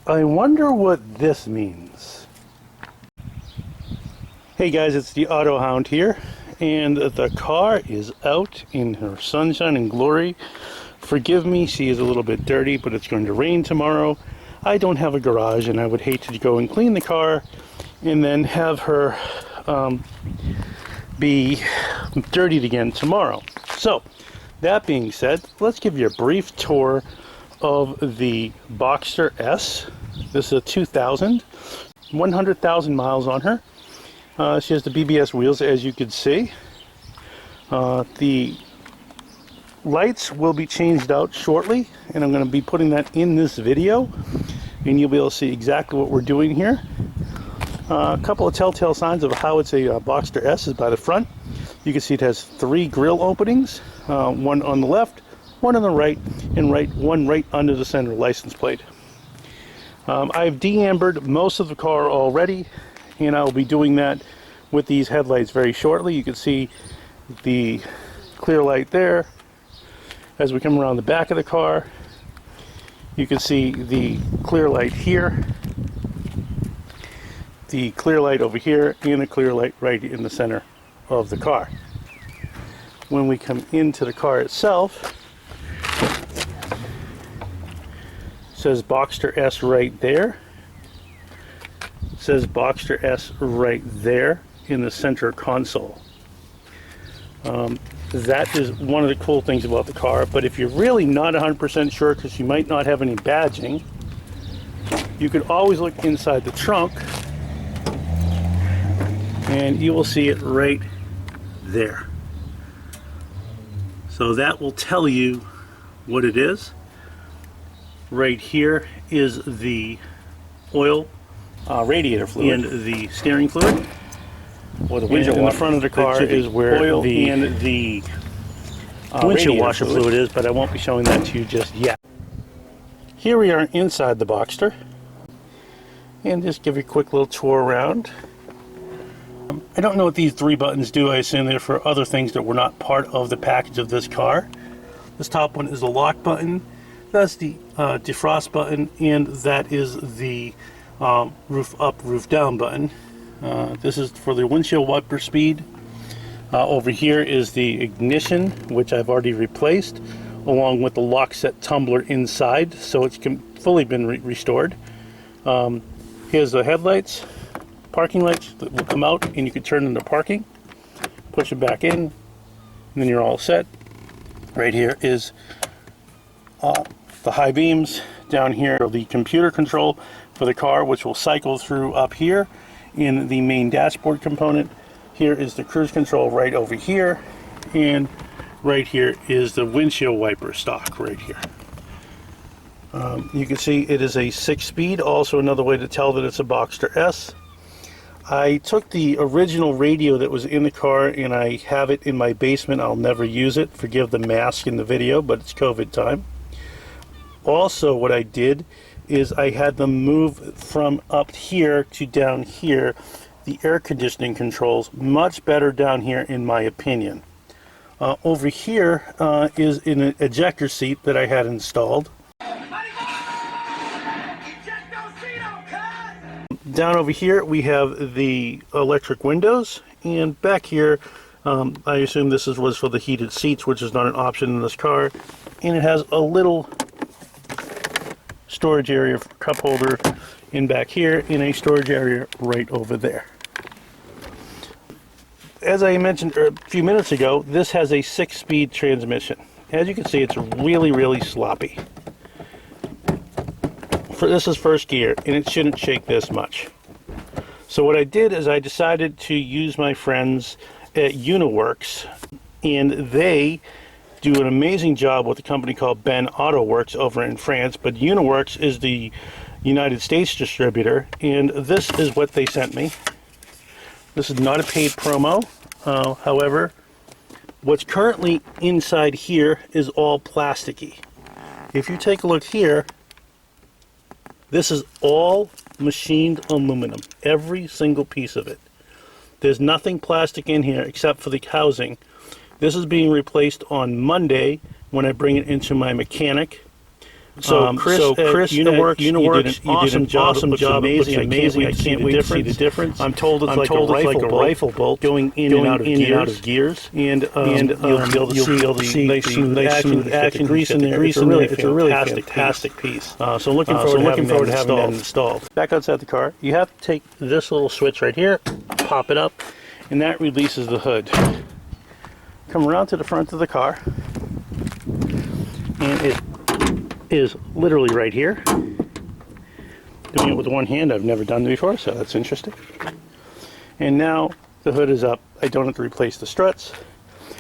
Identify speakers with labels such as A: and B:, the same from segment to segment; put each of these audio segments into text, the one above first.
A: I wonder what this means. Hey guys, it's the Auto Hound here, and the car is out in her sunshine and glory. Forgive me, she is a little bit dirty, but it's going to rain tomorrow. I don't have a garage, and I would hate to go and clean the car and then have her be dirtied again tomorrow. So, that being said, let's give you a brief tour of the Boxster S. This is a 2000, 100,000 miles on her. She has the BBS wheels, as you can see. The lights will be changed out shortly, and I'm going to be putting that in this video, and you'll be able to see exactly what we're doing here. A couple of telltale signs of how it's a Boxster S is by the front. You can see it has 3 grille openings, one on the left, one on the right, and one right under the center license plate. I've de-ambered most of the car already, and I'll be doing that with these headlights very shortly. You can see the clear light there. As we come around the back of the car, you can see the clear light here, the clear light over here, and the clear light right in the center of the car. When we come into the car itself, it says Boxster S right there. It says Boxster S right there in the center console. That is one of the cool things about the car, but if you're really not 100% sure because you might not have any badging, you could always look inside the trunk and you will see it right there. So that will tell you what it is. Right here is the oil radiator fluid and the steering fluid. Or the windshield in the front of the car is where oil and the windshield washer fluid is, but I won't be showing that to you just yet. Here we are inside the Boxster, and just give you a quick little tour around. I don't know what these 3 buttons do. I assume they're for other things that were not part of the package of this car. This top one is the lock button. That's the defrost button, and that is the roof up, roof down button. This is for the windshield wiper speed. Over here is the ignition, which I've already replaced, along with the lock set tumbler inside, so it's fully been restored. Here's the headlights, parking lights that will come out, and you can turn into parking, push it back in, and then you're all set. Right here is the high beams. Down here are the computer control for the car, which will cycle through up here in the main dashboard component. Here is the cruise control right over here, and right here is the windshield wiper stock right here. You can see it is a 6-speed, also another way to tell that it's a Boxster S. I took the original radio that was in the car and I have it in my basement. I'll never use it. Forgive the mask in the video, but it's COVID time. Also, what I did is I had them move from up here to down here. The air conditioning controls much better down here in my opinion. Over here is an ejector seat that I had installed. Down over here we have the electric windows, and back here I assume this was for the heated seats, which is not an option in this car, and it has a little storage area for cup holder in back here, and a storage area right over there. As I mentioned a few minutes ago, this has a 6-speed transmission. As you can see, it's really sloppy. This is first gear, and it shouldn't shake this much. So what I did is I decided to use my friends at Uniworks, and they do an amazing job with a company called Ben Auto Works over in France, but Uniworks is the United States distributor, and this is what they sent me. This is not a paid promo. However, what's currently inside here is all plasticky. If you take a look here, this is all machined aluminum, every single piece of it. There's nothing plastic in here except for the housing. This is being replaced on Monday when I bring it into my mechanic. So Chris Uniworks, you did an awesome job. Amazing. I can't wait to see the difference. I'm told it's like a rifle bolt going in and out of gears. And you'll be able to see nice smooth action, grease in there. It's a really fantastic piece. So looking forward to having that installed. Back outside the car, you have to take this little switch right here, pop it up, and that releases the hood. Come around to the front of the car, and it is literally right here. Doing it with one hand, I've never done it before, so that's interesting. And now the hood is up. I don't have to replace the struts.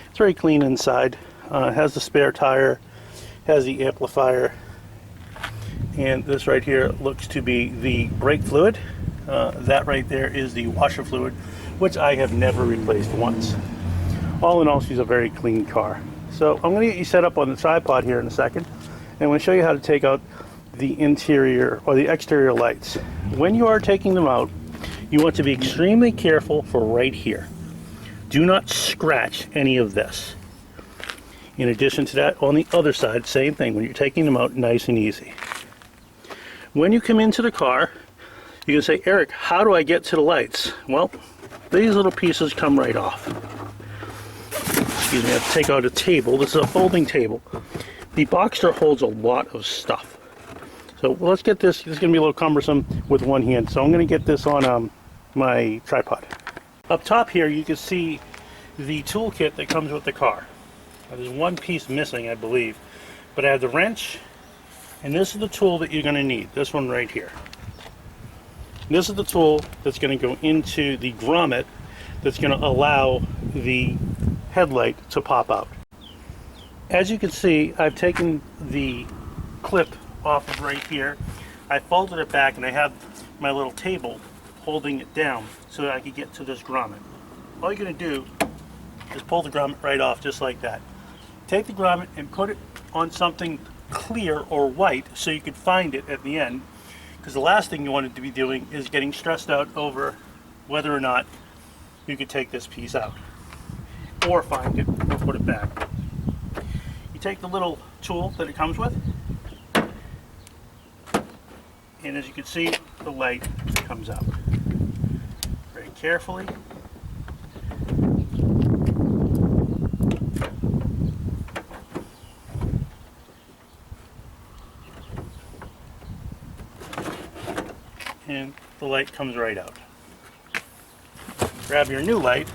A: It's very clean inside. It has the spare tire, has the amplifier, and this right here looks to be the brake fluid. That right there is the washer fluid, which I have never replaced once. All in all, she's a very clean car. So I'm going to get you set up on the tripod here in a second, and I'm going to show you how to take out the interior or the exterior lights. When you are taking them out, you want to be extremely careful for right here. Do not scratch any of this. In addition to that, on the other side, same thing. When you're taking them out, nice and easy. When you come into the car, you can say, Eric, how do I get to the lights? Well, these little pieces come right off. Excuse me, I have to take out a table. This is a folding table. The Boxster holds a lot of stuff. So let's get this. This is going to be a little cumbersome with one hand. So I'm going to get this on my tripod. Up top here, you can see the toolkit that comes with the car. Now, there's one piece missing, I believe. But I have the wrench, and this is the tool that you're going to need. This one right here. This is the tool that's going to go into the grommet that's going to allow the headlight to pop out. As you can see, I've taken the clip off of right here. I folded it back, and I have my little table holding it down so that I could get to this grommet. All you're going to do is pull the grommet right off just like that. Take the grommet and put it on something clear or white so you can find it at the end, because the last thing you want to be doing is getting stressed out over whether or not you could take this piece out or find it or put it back. You take the little tool that it comes with, and as you can see, the light comes out very carefully. And the light comes right out. Grab your new light,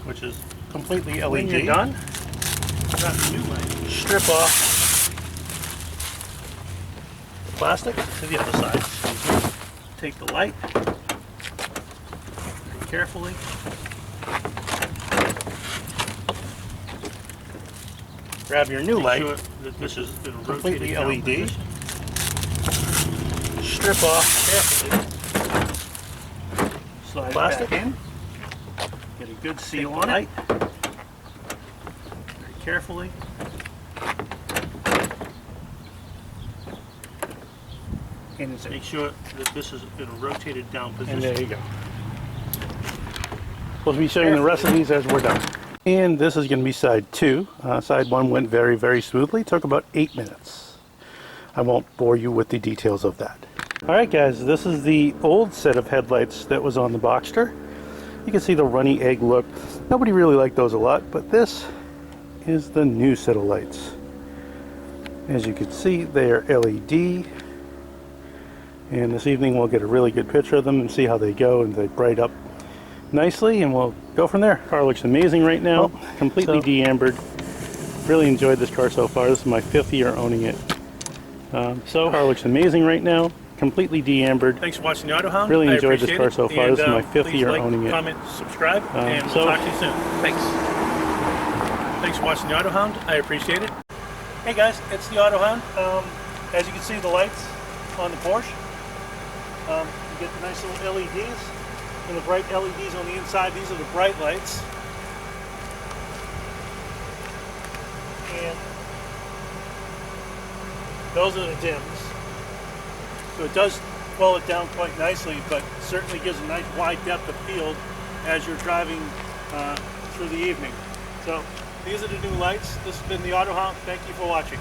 A: which is completely LED. When you're done, grab the new light. Strip off the plastic to the other side. Take the light very carefully. Grab your new light. Sure that this is completely LED. Strip off carefully. Slide plastic in. Get a good seal on it. Very carefully. And make sure that this is in a rotated down position. And there you go. We'll be showing the rest of these as we're done. And this is going to be side 2. Side 1 went very, very smoothly. Took about 8 minutes. I won't bore you with the details of that. Alright guys, this is the old set of headlights that was on the Boxster. You can see the runny egg look. Nobody really liked those a lot, but this is the new set of lights. As you can see, they are LED. And this evening we'll get a really good picture of them and see how they go, and they bright up nicely, and we'll go from there. Car looks amazing right now, completely de-ambered. Really enjoyed this car so far. This is my 5th year owning it. Car looks amazing right now, completely de-ambered. Thanks for watching the Auto Hound. Really enjoyed this car so far. This is my 5th year owning it. Comment, subscribe, and we'll talk to you soon. Thanks. Thanks for watching the Auto Hound. I appreciate it. Hey guys, it's the Auto Hound. As you can see, the lights on the Porsche. You get the nice little LEDs and the bright LEDs on the inside. These are the bright lights. And those are the dims. So it does pull it down quite nicely, but certainly gives a nice wide depth of field as you're driving through the evening. So these are the new lights. This has been the Auto Hound. Thank you for watching.